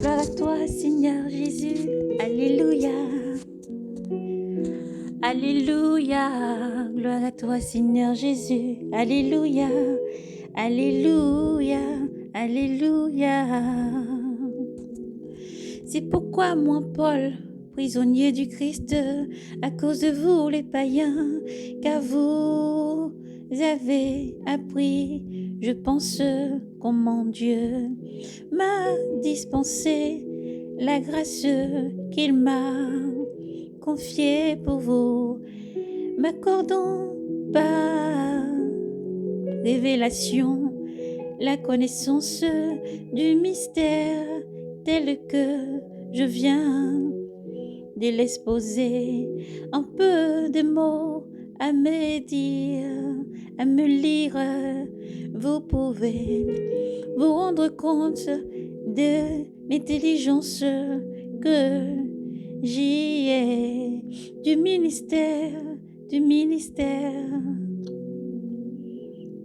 Gloire à toi, Seigneur Jésus. Alléluia. Alléluia. Gloire à toi, Seigneur Jésus. Alléluia. Alléluia. Alléluia. C'est pourquoi moi, Paul, prisonnier du Christ, à cause de vous les païens, car vous avez appris, je pense, comment Dieu m'a dispensé la grâce qu'il m'a confiée pour vous, m'accordant par révélation la connaissance du mystère tel que je viens de l'exposer, un peu de mots à me dire, à me lire. Vous pouvez vous rendre compte de l'intelligence que j'y ai du ministère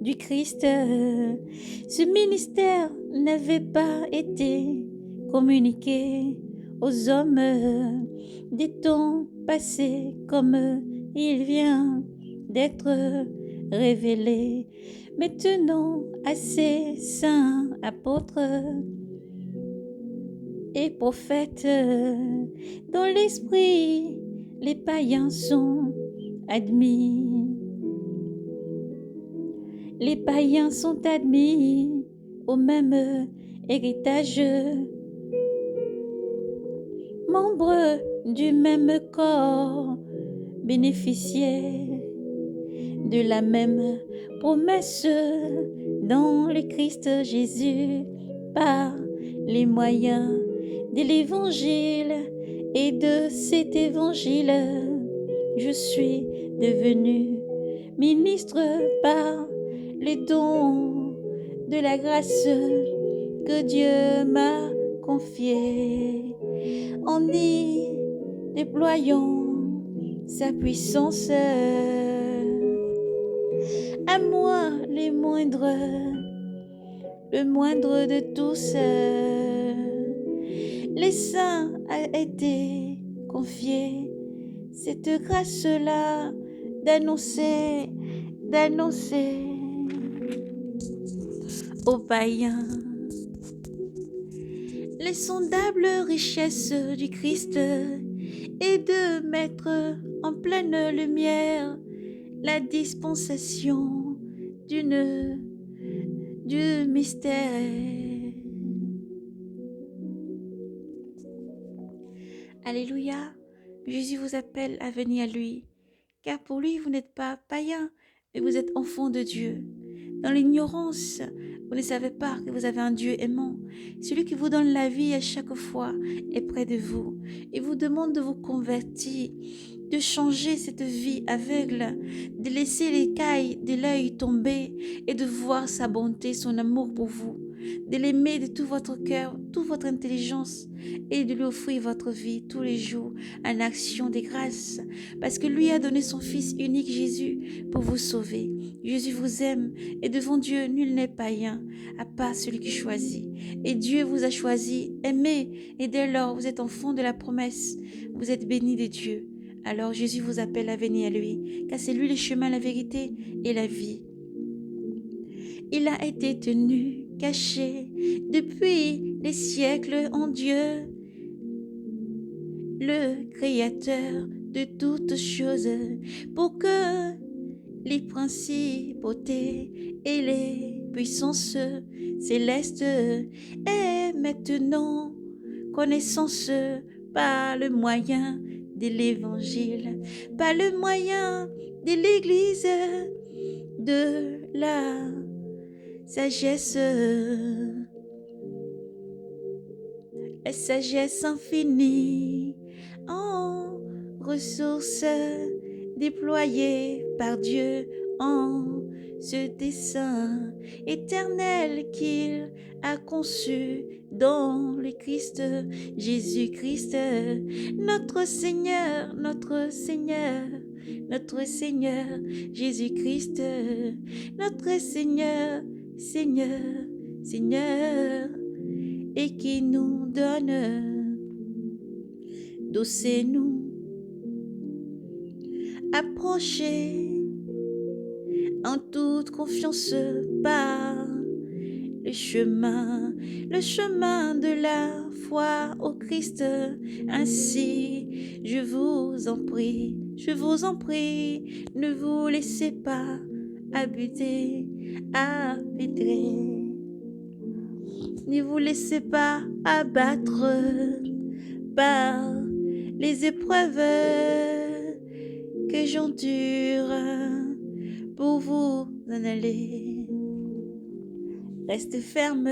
du Christ. Ce ministère n'avait pas été communiqué aux hommes des temps passés comme il vient d'être révélé maintenant à ses saints apôtres et prophètes. Dans l'esprit, les païens sont admis. Les païens sont admis au même héritage, membres du même corps, bénéficiaires de la même promesse dans le Christ Jésus par les moyens de l'évangile, et de cet évangile je suis devenu ministre par les dons de la grâce que Dieu m'a confiée, en y déployant sa puissance. À moi le moindre de tous, les saints a été confié cette grâce-là d'annoncer aux païens les sondables richesses du Christ et de mettre en pleine lumière la dispensation du mystère. Alléluia. Jésus vous appelle à venir à lui, car pour lui vous n'êtes pas païen, mais vous êtes enfant de Dieu. Dans l'ignorance, vous ne savez pas que vous avez un Dieu aimant. Celui qui vous donne la vie à chaque fois est près de vous et vous demande de vous convertir, de changer cette vie aveugle, de laisser l'écaille de l'œil tomber et de voir sa bonté, son amour pour vous, de l'aimer de tout votre cœur, toute votre intelligence et de lui offrir votre vie tous les jours en action de grâce, parce que lui a donné son Fils unique Jésus pour vous sauver. Jésus vous aime et devant Dieu, nul n'est païen à part celui qui choisit. Et Dieu vous a choisi, aimé, et dès lors vous êtes enfant de la promesse, vous êtes béni de Dieu. Alors Jésus vous appelle à venir à lui, car c'est lui le chemin, la vérité et la vie. Il a été tenu, caché depuis des siècles en Dieu, le Créateur de toutes choses, pour que les principautés et les puissances célestes aient maintenant connaissance par le moyen de l'Évangile, par le moyen de l'Église, de la sagesse, la sagesse infinie en ressources déployées par Dieu en ce dessein éternel qu'il a conçu dans le Christ, Jésus-Christ, notre Seigneur, Jésus-Christ, notre Seigneur, et qui nous ordonne. Doucez-nous, approchez en toute confiance par le chemin de la foi au Christ. Ainsi, je vous en prie, ne vous laissez pas abuser, ne vous laissez pas abattre par les épreuves que j'endure pour vous en aller. Reste ferme,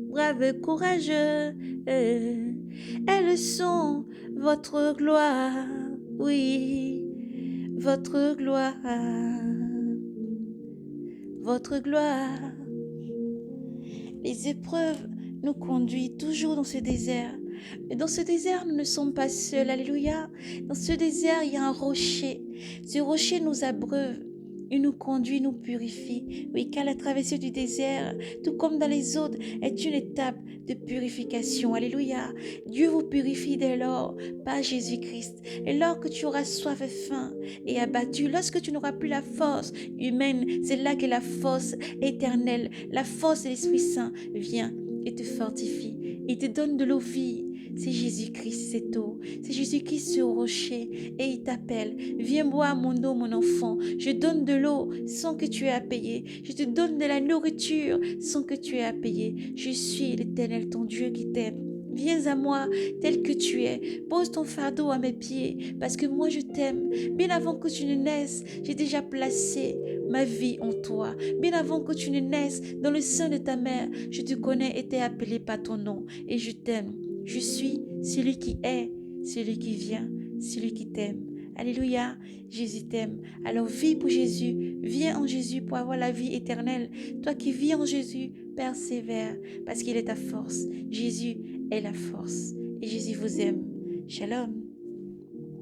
brave, courageux, elles sont votre gloire, oui, votre gloire, votre gloire. Les épreuves nous conduisent toujours dans ce désert. Mais dans ce désert, nous ne sommes pas seuls. Alléluia. Dans ce désert, il y a un rocher. Ce rocher nous abreuve. Il nous conduit, nous purifie. Oui, car la traversée du désert, tout comme dans les autres, est une étape de purification. Alléluia. Dieu vous purifie dès lors par Jésus-Christ. Et lors que tu auras soif et faim et abattu, lorsque tu n'auras plus la force humaine, c'est là que la force éternelle, la force de l'Esprit Saint vient et te fortifie. Il te donne de l'eau vie. C'est Jésus-Christ, cette eau. C'est Jésus-Christ, ce rocher. Et il t'appelle. Viens boire mon eau, mon enfant. Je donne de l'eau sans que tu aies à payer. Je te donne de la nourriture sans que tu aies à payer. Je suis l'Éternel, ton Dieu qui t'aime. Viens à moi tel que tu es. Pose ton fardeau à mes pieds parce que moi je t'aime. Bien avant que tu ne naisses, j'ai déjà placé ma vie en toi. Bien avant que tu ne naisses dans le sein de ta mère, je te connais et t'ai appelé par ton nom et je t'aime. Je suis celui qui est, celui qui vient, celui qui t'aime. Alléluia, Jésus t'aime. Alors vis pour Jésus, viens en Jésus pour avoir la vie éternelle. Toi qui vis en Jésus, persévère parce qu'il est ta force. Jésus est la force et Jésus vous aime. Shalom.